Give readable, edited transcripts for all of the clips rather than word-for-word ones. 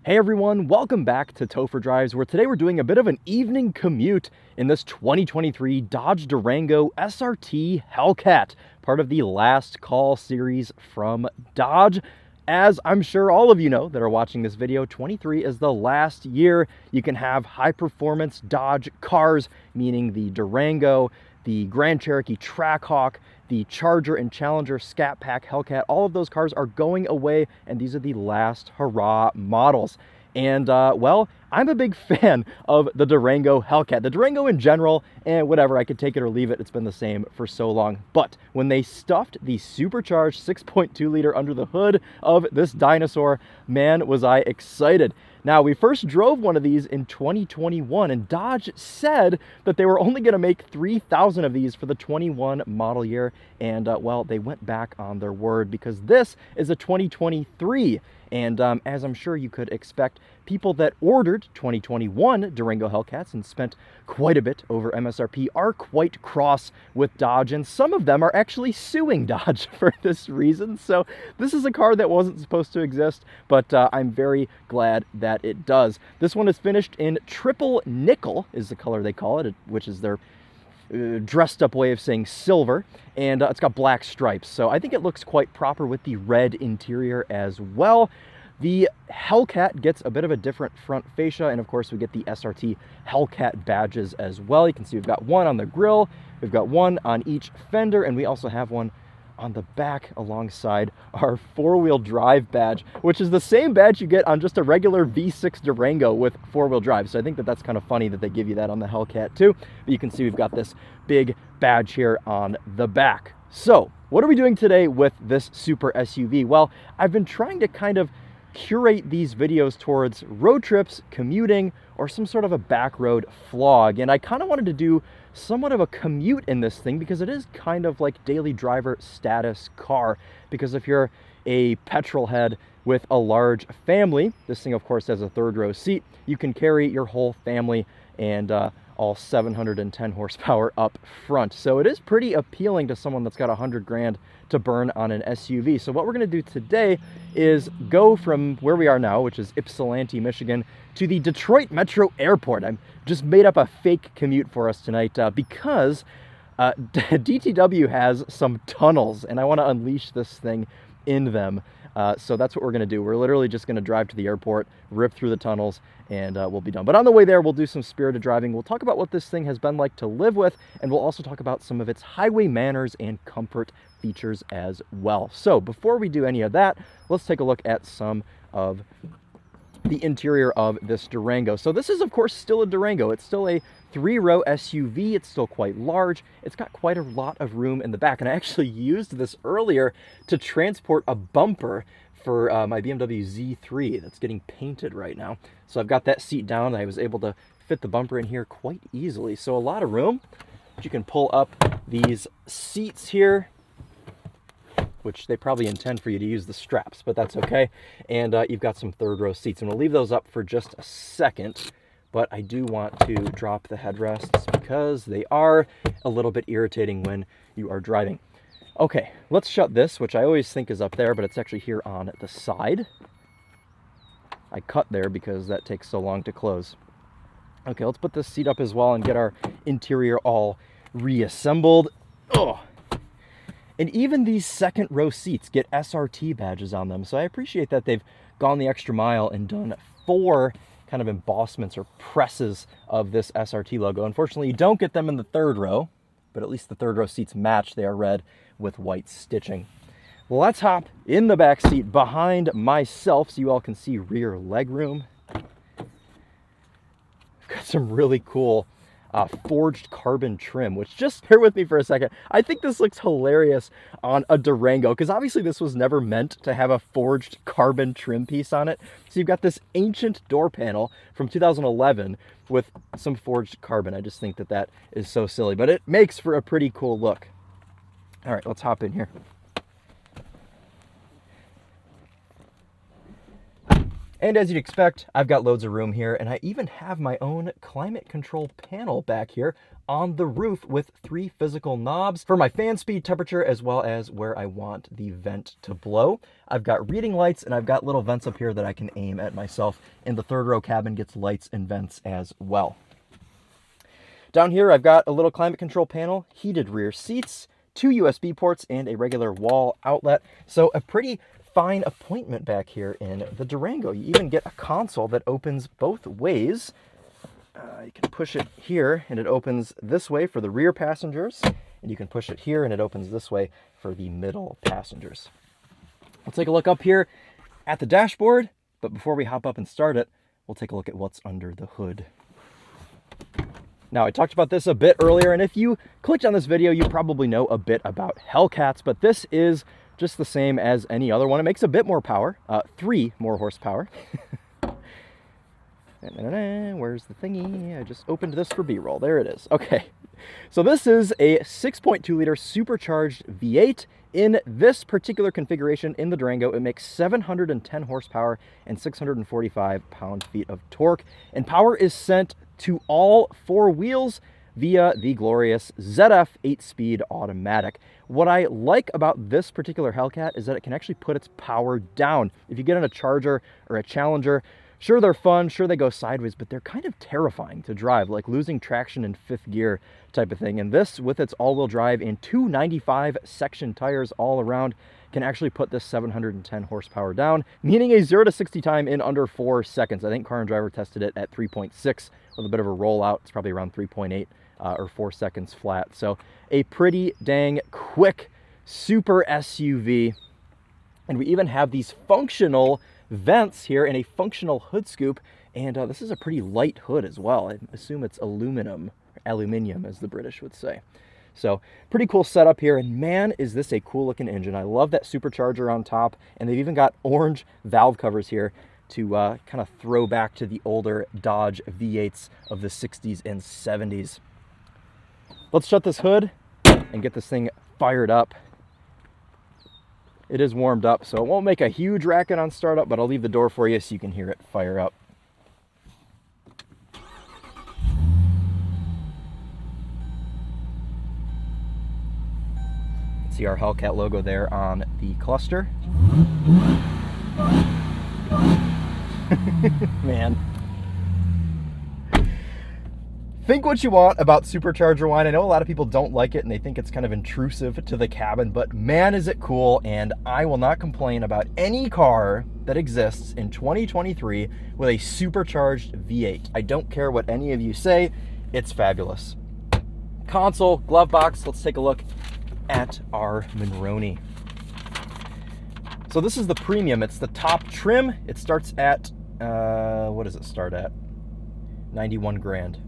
Hey everyone, welcome back to Topher Drives, where today we're doing a bit of an evening commute in this 2023 Dodge Durango SRT Hellcat, part of the Last Call series from Dodge. As I'm sure all of you know that are watching this video, 23 is the last year you can have high-performance Dodge cars, meaning the Durango, the Grand Cherokee Trackhawk, the Charger and Challenger Scat Pack Hellcat. All of those cars are going away, and these are the last hurrah models. And well, I'm a big fan of the Durango Hellcat. The Durango in general, and whatever, I could take it or leave it. It's been the same for so long. But when they stuffed the supercharged 6.2 liter under the hood of this dinosaur, man, was I excited. Now, we first drove one of these in 2021, and Dodge said that they were only going to make 3,000 of these for the 21 model year, and well, they went back on their word because this is a 2023. And as I'm sure you could expect, people that ordered 2021 Durango Hellcats and spent quite a bit over MSRP are quite cross with Dodge, and some of them are actually suing Dodge for this reason. So this is a car that wasn't supposed to exist, but I'm very glad that it does. This one is finished in triple nickel, is the color they call it, which is their dressed up way of saying silver, and it's got black stripes, so I think it looks quite proper with the red interior as well. The Hellcat gets a bit of a different front fascia, and of course we get the SRT Hellcat badges as well. You can see we've got one on the grille, we've got one on each fender, and we also have one on the back alongside our four-wheel drive badge, which is the same badge you get on just a regular V6 Durango with four-wheel drive. So I think that that's kind of funny that they give you that on the Hellcat too. But you can see we've got this big badge here on the back. So what are we doing today with this super SUV? Well, I've been trying to kind of curate these videos towards road trips, commuting, or some sort of a back road vlog. And I kind of wanted to do somewhat of a commute in this thing because it is kind of like daily driver status car. Because if you're a petrol head with a large family, this thing of course has a third row seat, you can carry your whole family and all 710 horsepower up front. So it is pretty appealing to someone that's got 100 grand to burn on an SUV. So what we're going to do today is go from where we are now, which is Ypsilanti, Michigan, to the Detroit Metro Airport. I've just made up a fake commute for us tonight because DTW has some tunnels, and I want to unleash this thing in them. So that's what we're going to do. We're literally just going to drive to the airport, rip through the tunnels, and we'll be done. But on the way there, we'll do some spirited driving. We'll talk about what this thing has been like to live with, and we'll also talk about some of its highway manners and comfort features as well. So before we do any of that, let's take a look at some of the interior of this Durango. So this is of course still a Durango. It's still a three-row SUV. It's still quite large. It's got quite a lot of room in the back, and I actually used this earlier to transport a bumper for my BMW Z3 that's getting painted right now. So I've got that seat down. I was able to fit the bumper in here quite easily. So a lot of room. You can pull up these seats here, which they probably intend for you to use the straps, but that's okay. And you've got some third row seats, and we'll leave those up for just a second. But I do want to drop the headrests because they are a little bit irritating when you are driving. Okay, let's shut this, which I always think is up there, but it's actually here on the side. I cut there because that takes so long to close. Okay, let's put this seat up as well and get our interior all reassembled. Oh. And even these second row seats get SRT badges on them. So I appreciate that they've gone the extra mile and done 4 kind of embossments or presses of this SRT logo. Unfortunately, you don't get them in the third row, but at least the third row seats match. They are red with white stitching. Well, let's hop in the back seat behind myself so you all can see rear leg room. I've got some really cool forged carbon trim, which, just bear with me for a second, I think this looks hilarious on a Durango because obviously this was never meant to have a forged carbon trim piece on it. So you've got this ancient door panel from 2011 with some forged carbon. I just think that that is so silly, but it makes for a pretty cool look. All right, let's hop in here. And as you'd expect, I've got loads of room here, and I even have my own climate control panel back here on the roof with 3 physical knobs for my fan speed, temperature, as well as where I want the vent to blow. I've got reading lights, and I've got little vents up here that I can aim at myself, and the third row cabin gets lights and vents as well. Down here, I've got a little climate control panel, heated rear seats, 2 USB ports, and a regular wall outlet. So a pretty fine appointment back here in the Durango. You even get a console that opens both ways. You can push it here, and it opens this way for the rear passengers, and you can push it here, and it opens this way for the middle passengers. We'll take a look up here at the dashboard, but before we hop up and start it, we'll take a look at what's under the hood. Now, I talked about this a bit earlier, and if you clicked on this video, you probably know a bit about Hellcats, but this is just the same as any other one. It makes a bit more power, 3 more horsepower. Where's the thingy? I just opened this for B-roll. There it is. Okay, so this is a 6.2 liter supercharged V8. In this particular configuration in the Durango, it makes 710 horsepower and 645 pound-feet of torque, and power is sent to all 4 wheels via the glorious ZF 8-speed automatic. What I like about this particular Hellcat is that it can actually put its power down. If you get in a Charger or a Challenger, sure, they're fun, sure, they go sideways, but they're kind of terrifying to drive, like losing traction in 5th gear type of thing. And this, with its all-wheel drive and 295 section tires all around, can actually put this 710 horsepower down, meaning a 0 to 60 time in under 4 seconds. I think Car and Driver tested it at 3.6 with a bit of a rollout. It's probably around 3.8 or 4 seconds flat. So a pretty dang quick super SUV. And we even have these functional vents here and a functional hood scoop, and this is a pretty light hood as well. I assume it's aluminium as the British would say. So pretty cool setup here, and man, is this a cool looking engine. I love that supercharger on top, and they've even got orange valve covers here to kind of throw back to the older Dodge V8s of the 60s and 70s. Let's shut this hood and get this thing fired up. It is warmed up, so it won't make a huge racket on startup, but I'll leave the door for you so you can hear it fire up. See our Hellcat logo there on the cluster. Man. Think what you want about supercharger wine. I know a lot of people don't like it and they think it's kind of intrusive to the cabin, but man, is it cool, and I will not complain about any car that exists in 2023 with a supercharged V8. I don't care what any of you say, it's fabulous. Console, glove box, let's take a look at our Monroney. So this is the premium, it's the top trim. It starts at, what does it start at? 91 grand.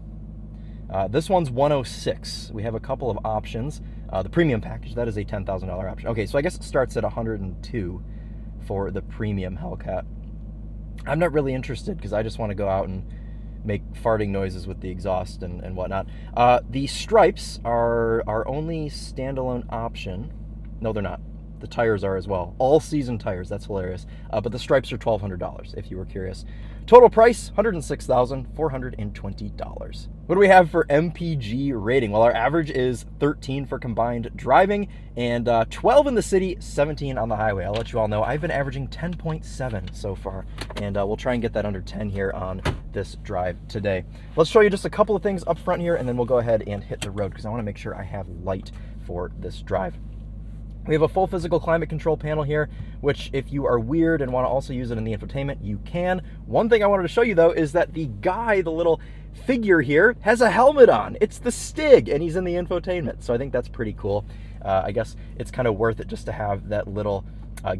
This one's 106. We have a couple of options. The premium package, that is a $10,000 option. Okay, so I guess it starts at 102 for the premium Hellcat. I'm not really interested because I just want to go out and make farting noises with the exhaust and whatnot. The stripes are our only standalone option. No, they're not. The tires are as well. All season tires, that's hilarious. But the stripes are $1,200 if you were curious. Total price, $106,420. What do we have for MPG rating? Well, our average is 13 for combined driving and 12 in the city, 17 on the highway. I'll let you all know I've been averaging 10.7 so far, and we'll try and get that under 10 here on this drive today. Let's show you just a couple of things up front here, and then we'll go ahead and hit the road because I want to make sure I have light for this drive. We have a full physical climate control panel here, which if you are weird and want to also use it in the infotainment, you can. One thing I wanted to show you though is that the guy, the little figure here, has a helmet on. It's the Stig, and he's in the infotainment. So I think that's pretty cool. I guess it's kind of worth it just to have that little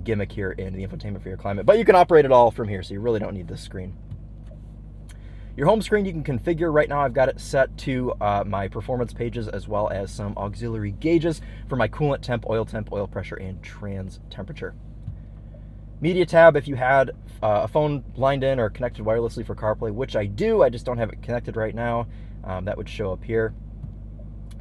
gimmick here in the infotainment for your climate. But you can operate it all from here, so you really don't need this screen. Your home screen you can configure. Right now I've got it set to my performance pages as well as some auxiliary gauges for my coolant temp, oil pressure, and trans temperature. Media tab, if you had a phone lined in or connected wirelessly for CarPlay, which I do, I just don't have it connected right now, that would show up here.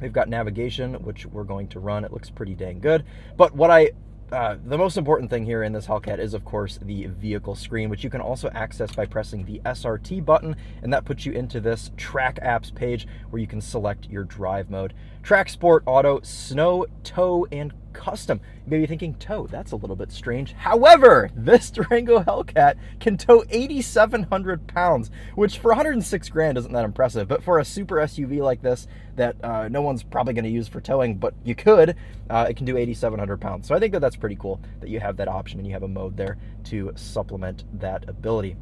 We've got navigation, which we're going to run. It looks pretty dang good. But what I the most important thing here in this Hellcat is, of course, the vehicle screen, which you can also access by pressing the SRT button, and that puts you into this track apps page where you can select your drive mode. Track, Sport, Auto, Snow, Tow, and Custom. You may be thinking, tow, that's a little bit strange. However, this Durango Hellcat can tow 8,700 pounds, which for 106 grand isn't that impressive, but for a super SUV like this that no one's probably going to use for towing, but you could, it can do 8,700 pounds. So I think that that's pretty cool that you have that option and you have a mode there to supplement that ability.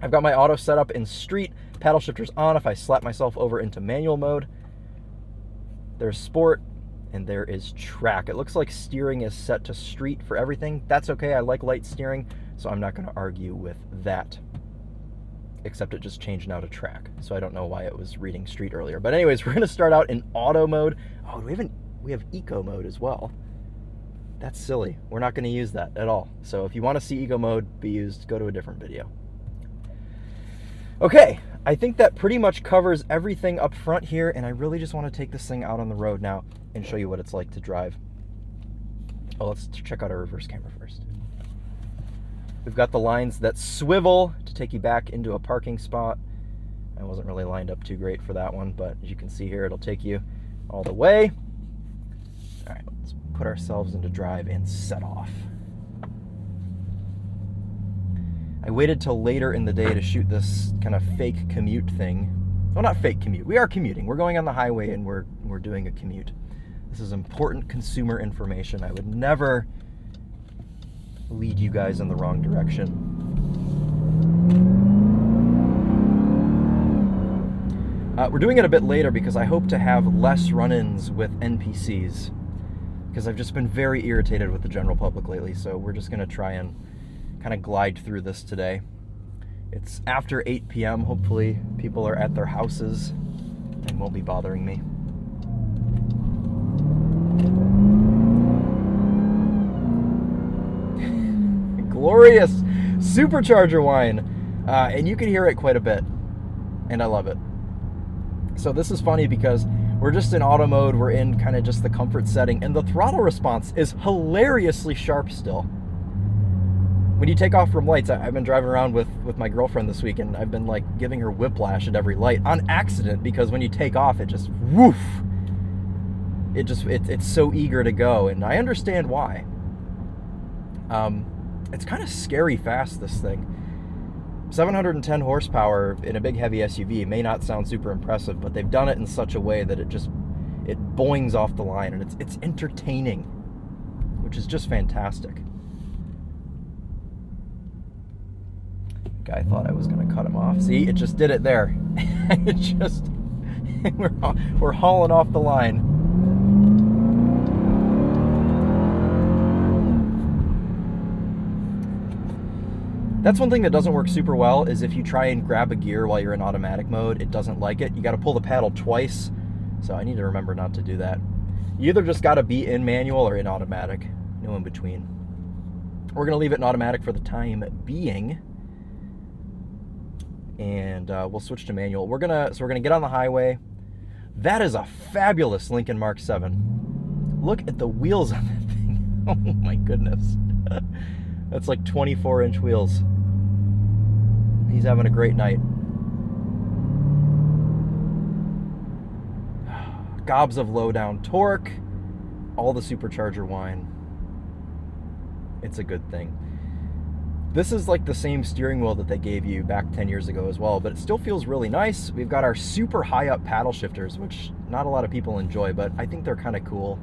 I've got my auto set up in street, paddle shifters on. If I slap myself over into manual mode, there's sport, and there is track. It looks like steering is set to street for everything. That's okay, I like light steering, so I'm not gonna argue with that. Except it just changed now to track, so I don't know why it was reading street earlier. But anyways, we're gonna start out in auto mode. Oh, we have eco mode as well. That's silly. We're not gonna use that at all. So if you wanna see eco mode be used, go to a different video. Okay, I think that pretty much covers everything up front here, and I really just want to take this thing out on the road now and show you what it's like to drive. Oh, let's check out our reverse camera first. We've got the lines that swivel to take you back into a parking spot. I wasn't really lined up too great for that one, but as you can see here, it'll take you all the way. All right, let's put ourselves into drive and set off. I waited till later in the day to shoot this kind of fake commute thing. Well, not fake commute. We are commuting. We're going on the highway and we're doing a commute. This is important consumer information. I would never lead you guys in the wrong direction. We're doing it a bit later because I hope to have less run-ins with NPCs, because I've just been very irritated with the general public lately, so we're just going to try and kind of glide through this today. It's after 8 p.m. Hopefully people are at their houses and won't be bothering me. Glorious supercharger whine. And you can hear it quite a bit. And I love it. So this is funny because we're just in auto mode. We're in kind of just the comfort setting. And the throttle response is hilariously sharp still. When you take off from lights, I've been driving around with my girlfriend this week, and I've been like giving her whiplash at every light on accident, because when you take off, it just woof. It's so eager to go, and I understand why. It's kind of scary fast, this thing. 710 horsepower in a big heavy SUV may not sound super impressive, but they've done it in such a way that it boings off the line, and it's entertaining, which is just fantastic. Guy thought I was going to cut him off. See, it just did it there. We're hauling off the line. That's one thing that doesn't work super well, is if you try and grab a gear while you're in automatic mode, it doesn't like it. You got to pull the paddle twice, so I need to remember not to do that. You either just got to be in manual or in automatic, no in between. We're going to leave it in automatic for the time being, and we'll switch to manual. We're gonna get on the highway. That is a fabulous Lincoln Mark 7. Look at the wheels on that thing. Oh my goodness. That's like 24-inch wheels. He's having a great night. Gobs of low down torque, all the supercharger whine. It's a good thing. This is like the same steering wheel that they gave you back 10 years ago as well, but it still feels really nice. We've got our super high up paddle shifters, which not a lot of people enjoy, but I think they're kind of cool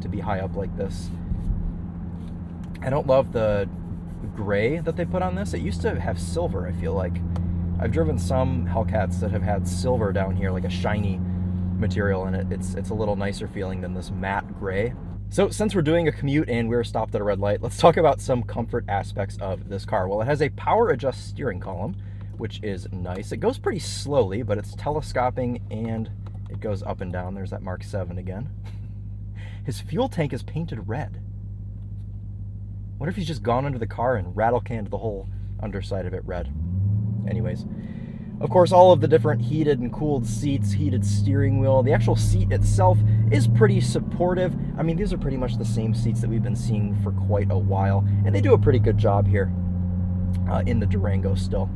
to be high up like this. I don't love the gray that they put on this. It used to have silver, I feel like. I've driven some Hellcats that have had silver down here, like a shiny material in it. It's a little nicer feeling than this matte gray. So since we're doing a commute and we're stopped at a red light, let's talk about some comfort aspects of this car. Well, it has a power adjust steering column, which is nice. It goes pretty slowly, but it's telescoping and it goes up and down. There's that Mark 7 again. His fuel tank is painted red. What if he's just gone under the car and rattle canned the whole underside of it red? Anyways, Of course, all of the different heated and cooled seats, heated steering wheel. The actual seat itself is pretty supportive. I mean, these are pretty much the same seats that we've been seeing for quite a while, and they do a pretty good job here in the Durango still.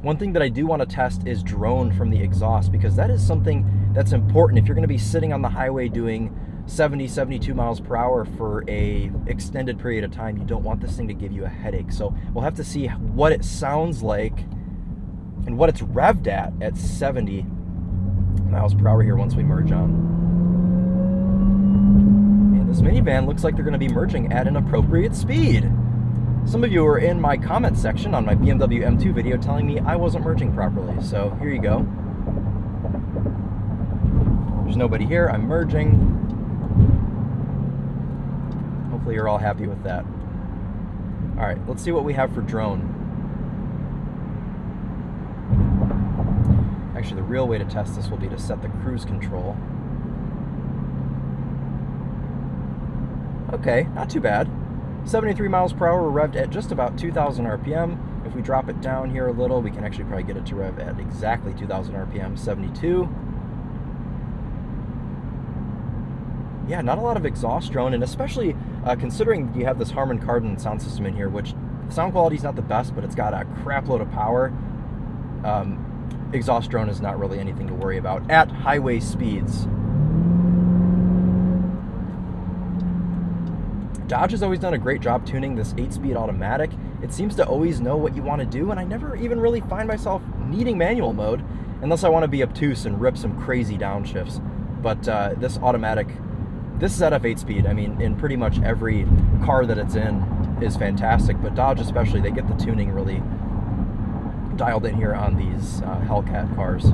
One thing that I do want to test is drone from the exhaust, because that is something that's important. If you're going to be sitting on the highway doing 70, 72 miles per hour for a extended period of time, you don't want this thing to give you a headache. So we'll have to see what it sounds like and what it's revved at 70 miles per hour here once we merge on. And this minivan looks like they're going to be merging at an appropriate speed. Some of you were in my comment section on my BMW M2 video telling me I wasn't merging properly, so here you go. There's nobody here, I'm merging. Hopefully you're all happy with that. Alright, let's see what we have for drone. Actually, the real way to test this will be to set the cruise control. Okay, not too bad. 73 miles per hour, we're revved at just about 2,000 RPM. If we drop it down here a little, we can actually probably get it to rev at exactly 2,000 RPM, 72. Yeah, not a lot of exhaust drone, and especially considering you have this Harman Kardon sound system in here, which sound quality is not the best, but it's got a crap load of power. Exhaust drone is not really anything to worry about at highway speeds. Dodge has always done a great job tuning this 8-speed automatic. It seems to always know what you want to do, and I never even really find myself needing manual mode unless I want to be obtuse and rip some crazy downshifts. But this automatic, this is at F8-speed. I mean, in pretty much every car that it's in is fantastic, but Dodge especially, they get the tuning really dialed in here on these Hellcat cars.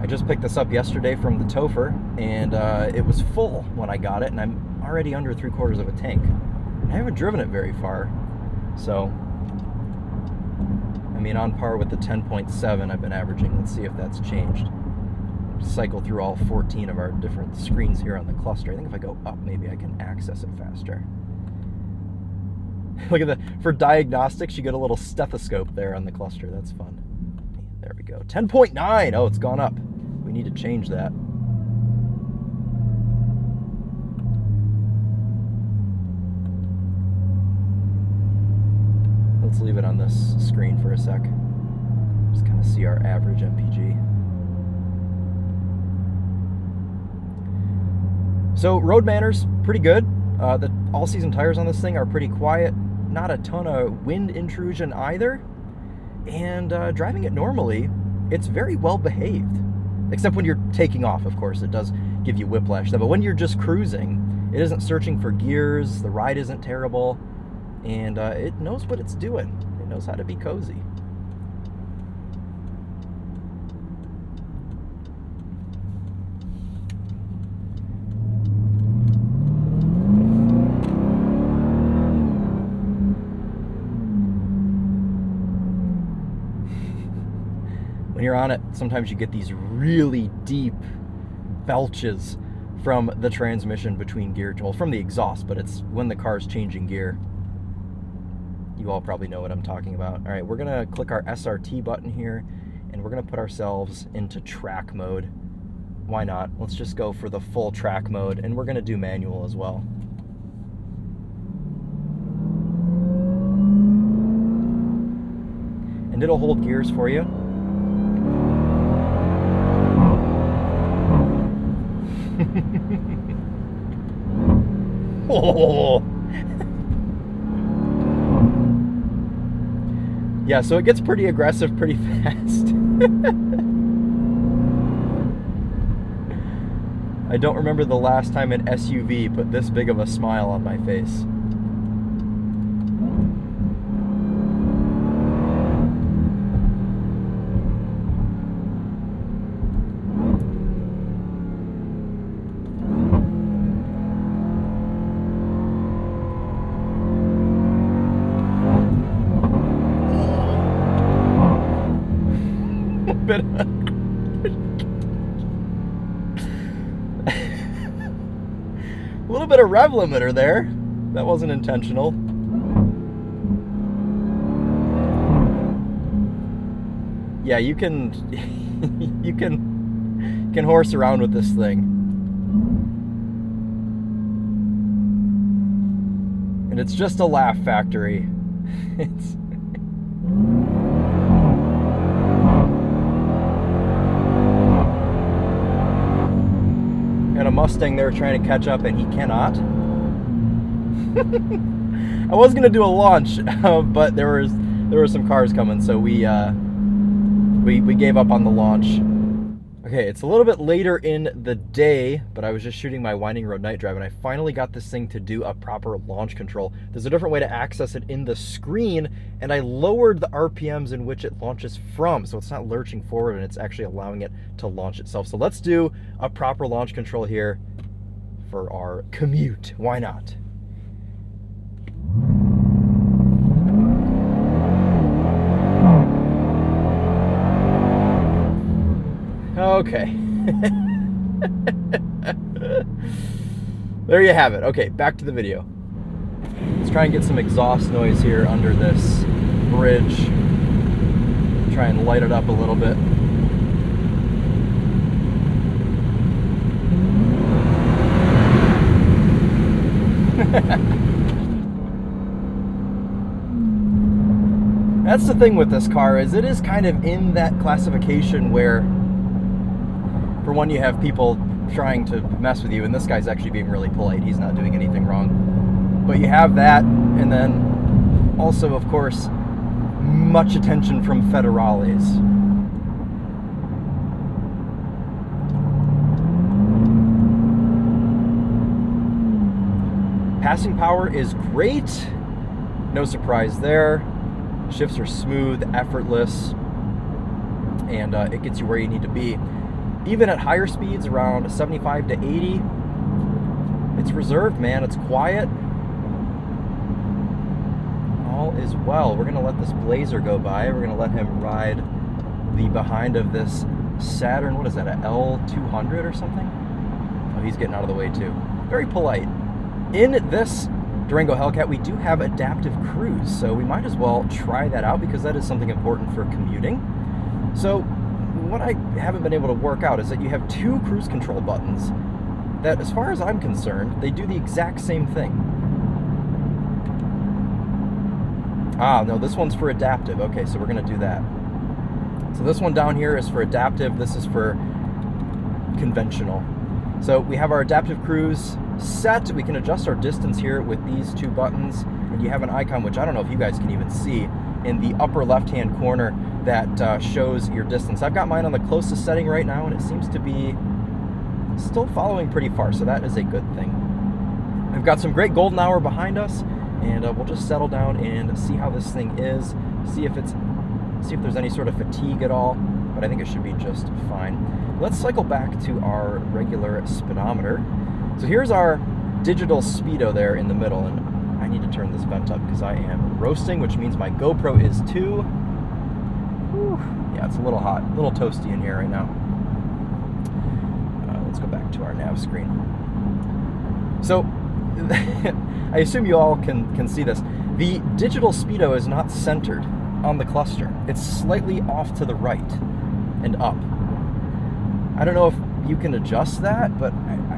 I just picked this up yesterday from TheTopher, and it was full when I got it, and I'm already under 3/4 of a tank. I haven't driven it very far, so I mean, on par with the 10.7 I've been averaging. Let's see if that's changed. Cycle through all 14 of our different screens here on the cluster. I think if I go up, maybe I can access it faster. Look at that. For diagnostics, you get a little stethoscope there on the cluster. That's fun. There we go. 10.9. Oh, it's gone up. We need to change that. Let's leave it on this screen for a sec. Just kind of see our average MPG. So road manners, pretty good. The all-season tires on this thing are pretty quiet. Not a ton of wind intrusion either. And driving it normally, it's very well behaved. Except when you're taking off, of course. It does give you whiplash. But when you're just cruising, it isn't searching for gears. The ride isn't terrible. And it knows what it's doing. It knows how to be cozy. When you're on it, sometimes you get these really deep belches from the transmission between gear, well, from the exhaust, but it's when the car's changing gear. You all probably know what I'm talking about. All right, we're gonna click our SRT button here, and we're gonna put ourselves into track mode. Why not? Let's just go for the full track mode, and we're gonna do manual as well. And it'll hold gears for you. Oh. Yeah, so it gets pretty aggressive pretty fast. I don't remember the last time an SUV put this big of a smile on my face. Bit a little bit of a rev limiter there. That wasn't intentional. Yeah, you can you can horse around with this thing. And it's just a laugh factory. It's and a Mustang there trying to catch up, and he cannot. I was gonna do a launch, but there were some cars coming, so we gave up on the launch. Okay, it's a little bit later in the day, but I was just shooting my winding road night drive, and I finally got this thing to do a proper launch control. There's a different way to access it in the screen, and I lowered the RPMs in which it launches from, so it's not lurching forward, and it's actually allowing it to launch itself. So let's do a proper launch control here for our commute. Why not? Okay. There you have it. Okay, back to the video. Let's try and get some exhaust noise here under this bridge. Try and light it up a little bit. That's the thing with this car, is it is kind of in that classification where, for one, you have people trying to mess with you, and this guy's actually being really polite. He's not doing anything wrong. But you have that, and then also, of course, much attention from federales. Passing power is great. No surprise there. Shifts are smooth, effortless, and it gets you where you need to be. Even at higher speeds, around 75 to 80, it's reserved, man. It's quiet. All is well. We're going to let this Blazer go by. We're going to let him ride the behind of this Saturn. What is that, a L200 or something? Oh, he's getting out of the way, too. Very polite. In this Durango Hellcat, we do have adaptive cruise, so we might as well try that out because that is something important for commuting. So what I haven't been able to work out is that you have two cruise control buttons that, as far as I'm concerned, they do the exact same thing. Ah, no, this one's for adaptive. Okay, so we're going to do that. So this one down here is for adaptive. This is for conventional. So we have our adaptive cruise set. We can adjust our distance here with these two buttons, and you have an icon, which I don't know if you guys can even see, in the upper left-hand corner that shows your distance. I've got mine on the closest setting right now, and it seems to be still following pretty far, so that is a good thing. We've got some great golden hour behind us, and we'll just settle down and see how this thing is, see if there's any sort of fatigue at all, but I think it should be just fine. Let's cycle back to our regular speedometer. So here's our digital speedo there in the middle, and I need to turn this vent up because I am roasting, which means my GoPro is too. Whew. Yeah, it's a little hot, a little toasty in here right now. Let's go back to our nav screen. So I assume you all can see this. The digital speedo is not centered on the cluster. It's slightly off to the right and up. I don't know if you can adjust that, but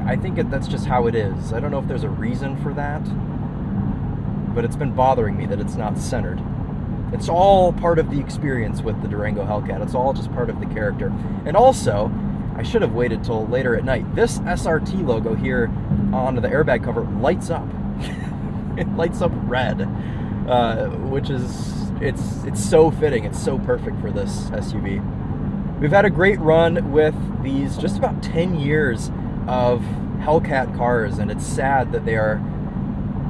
I think that's just how it is. I don't know if there's a reason for that, but it's been bothering me that it's not centered. It's all part of the experience with the Durango Hellcat. It's all just part of the character. And also, I should have waited till later at night. This SRT logo here on the airbag cover lights up. It lights up red, which is, it's so fitting. It's so perfect for this SUV. We've had a great run with these, just about 10 years of Hellcat cars, and it's sad that they are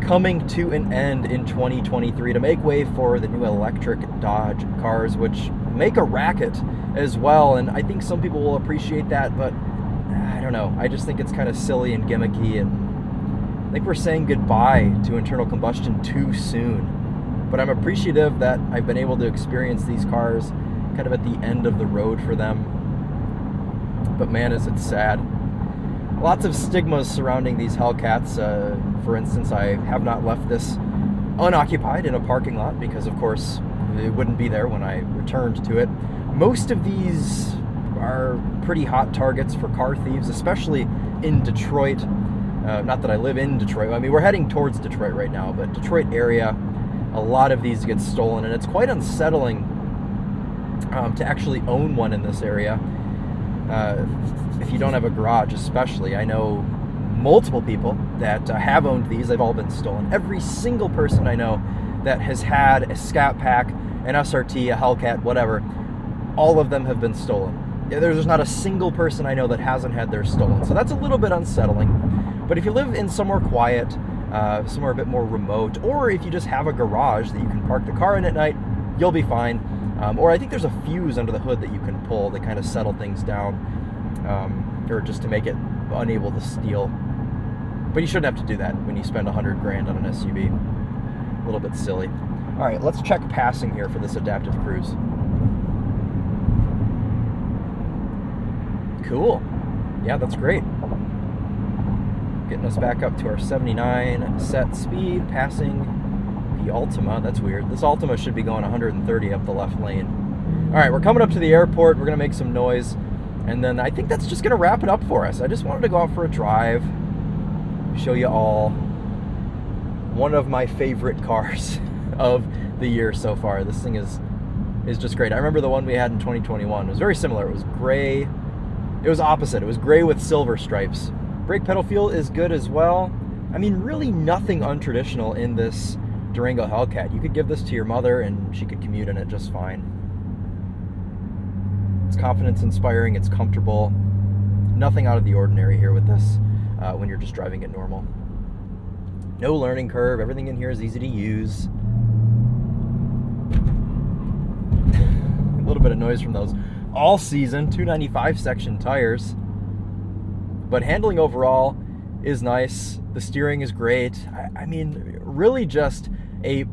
coming to an end in 2023 to make way for the new electric Dodge cars, which make a racket as well, and I think some people will appreciate that, but I don't know. I just think it's kind of silly and gimmicky, and I think we're saying goodbye to internal combustion too soon. But I'm appreciative that I've been able to experience these cars kind of at the end of the road for them. But man, is it sad. Lots of stigmas surrounding these Hellcats. For instance, I have not left this unoccupied in a parking lot because, of course, it wouldn't be there when I returned to it. Most of these are pretty hot targets for car thieves, especially in Detroit. Not that I live in Detroit. I mean, we're heading towards Detroit right now, but Detroit area, a lot of these get stolen, and it's quite unsettling to actually own one in this area. If you don't have a garage, especially. I know multiple people that have owned these. They've all been stolen. Every single person I know that has had a Scat Pack, an SRT, a Hellcat, whatever, all of them have been stolen. There's not a single person I know that hasn't had theirs stolen. So that's a little bit unsettling. But if you live in somewhere quiet, somewhere a bit more remote, or if you just have a garage that you can park the car in at night, you'll be fine. Or I think there's a fuse under the hood that you can pull to kind of settle things down, or just to make it unable to steal. But you shouldn't have to do that when you spend $100 grand on an SUV. A little bit silly. All right, let's check passing here for this adaptive cruise. Cool. Yeah, that's great. Getting us back up to our 79 set speed, passing the Altima. That's weird. This Altima should be going 130 up the left lane. All right, we're coming up to the airport. We're going to make some noise, and then I think that's just going to wrap it up for us. I just wanted to go out for a drive, show you all one of my favorite cars of the year so far. This thing is just great. I remember the one we had in 2021. It was very similar. It was gray. It was opposite. It was gray with silver stripes. Brake pedal feel is good as well. I mean, really nothing untraditional in this Durango Hellcat. You could give this to your mother and she could commute in it just fine. It's confidence inspiring, it's comfortable. Nothing out of the ordinary here with this when you're just driving it normal. No learning curve, everything in here is easy to use. A little bit of noise from those all season 295 section tires. But handling overall is nice. The steering is great. I mean, really just a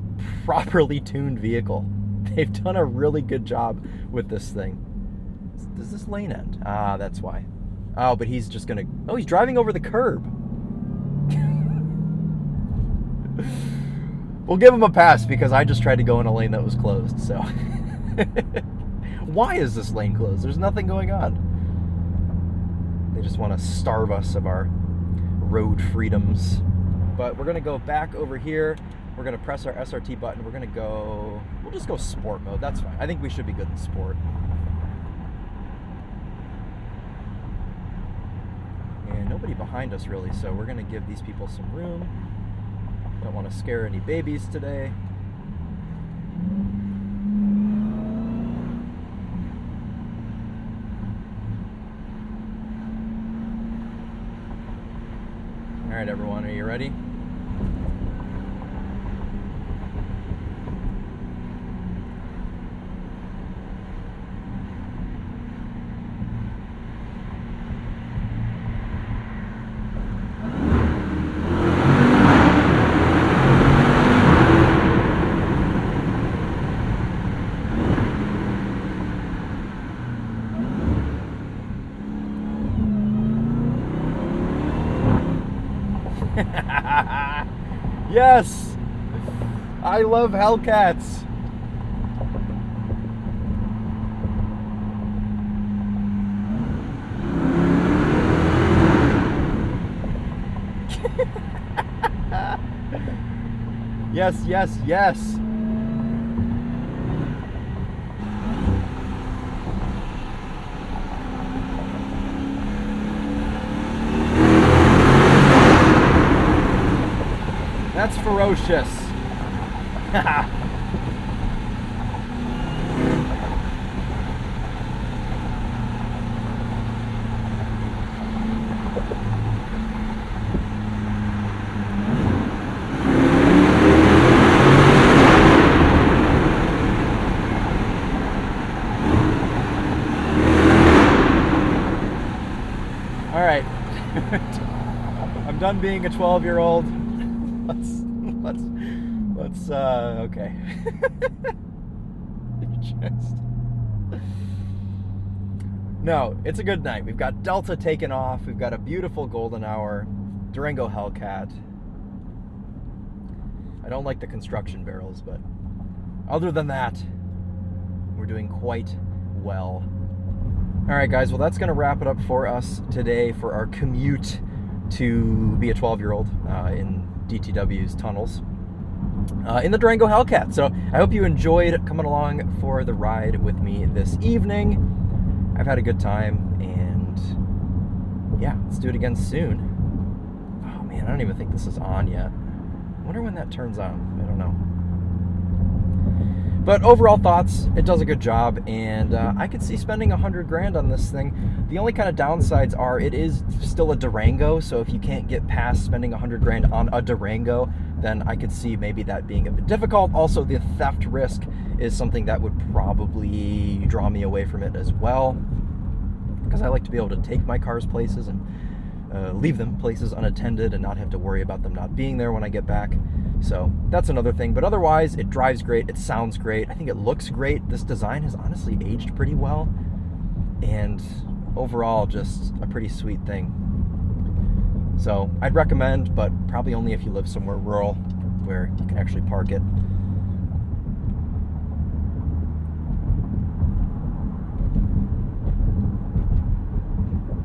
properly tuned vehicle. They've done a really good job with this thing. Does this lane end? Ah, that's why. Oh, but he's just gonna... Oh, he's driving over the curb. We'll give him a pass because I just tried to go in a lane that was closed, so... Why is this lane closed? There's nothing going on. They just want to starve us of our road freedoms. But we're going to go back over here. We're going to press our SRT button. We're going to go... We'll just go sport mode. That's fine. I think we should be good in sport. And nobody behind us, really, so we're going to give these people some room. Don't want to scare any babies today. All right, everyone, are you ready? Yes! I love Hellcats. Yes, yes, yes. That's ferocious. All right. I'm done being a 12-year-old. Let's okay. No, it's a good night. We've got Delta taking off. We've got a beautiful golden hour Durango Hellcat. I don't like the construction barrels, but other than that, we're doing quite well. All right, guys, well, that's going to wrap it up for us today for our commute to be a 12-year-old in DTW's tunnels in the Durango Hellcat. So I hope you enjoyed coming along for the ride with me this evening. I've had a good time, and yeah, let's do it again soon. Oh man, I don't even think this is on yet. I wonder when that turns on. I don't know. But overall thoughts, it does a good job, and I could see spending $100 on this thing. The only kind of downsides are it is still a Durango, so if you can't get past spending $100 on a Durango, then I could see maybe that being a bit difficult. Also, the theft risk is something that would probably draw me away from it as well, because I like to be able to take my cars places and leave them places unattended and not have to worry about them not being there when I get back. So that's another thing, but otherwise it drives great, it sounds great, I think it looks great. This design has honestly aged pretty well, and overall just a pretty sweet thing. So I'd recommend, but probably only if you live somewhere rural where you can actually park it.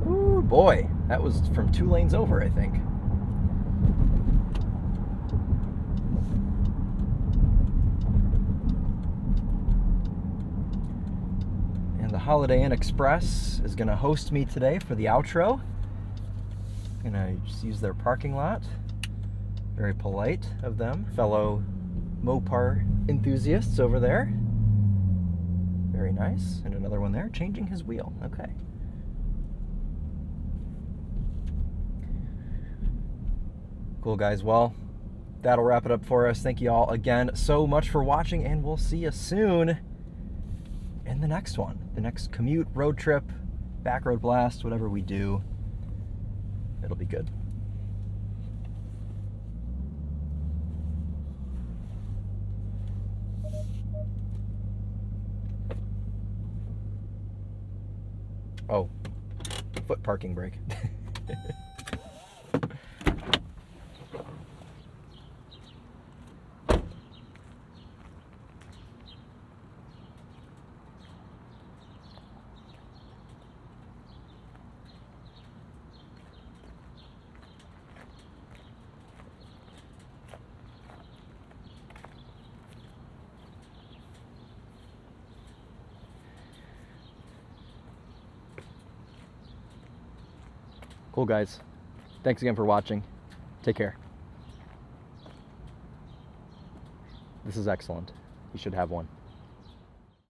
Ooh boy, that was from 2 lanes over, I think. And the Holiday Inn Express is gonna host me today for the outro. I'm gonna just use their parking lot. Very polite of them. Fellow Mopar enthusiasts over there. Very nice. And another one there, changing his wheel. Okay. Cool, guys. Well, that'll wrap it up for us. Thank you all again so much for watching, and we'll see you soon in the next one. The next commute, road trip, back road blast, whatever we do. It'll be good. Oh, foot parking brake. Cool, guys. Thanks again for watching. Take care. This is excellent. You should have one.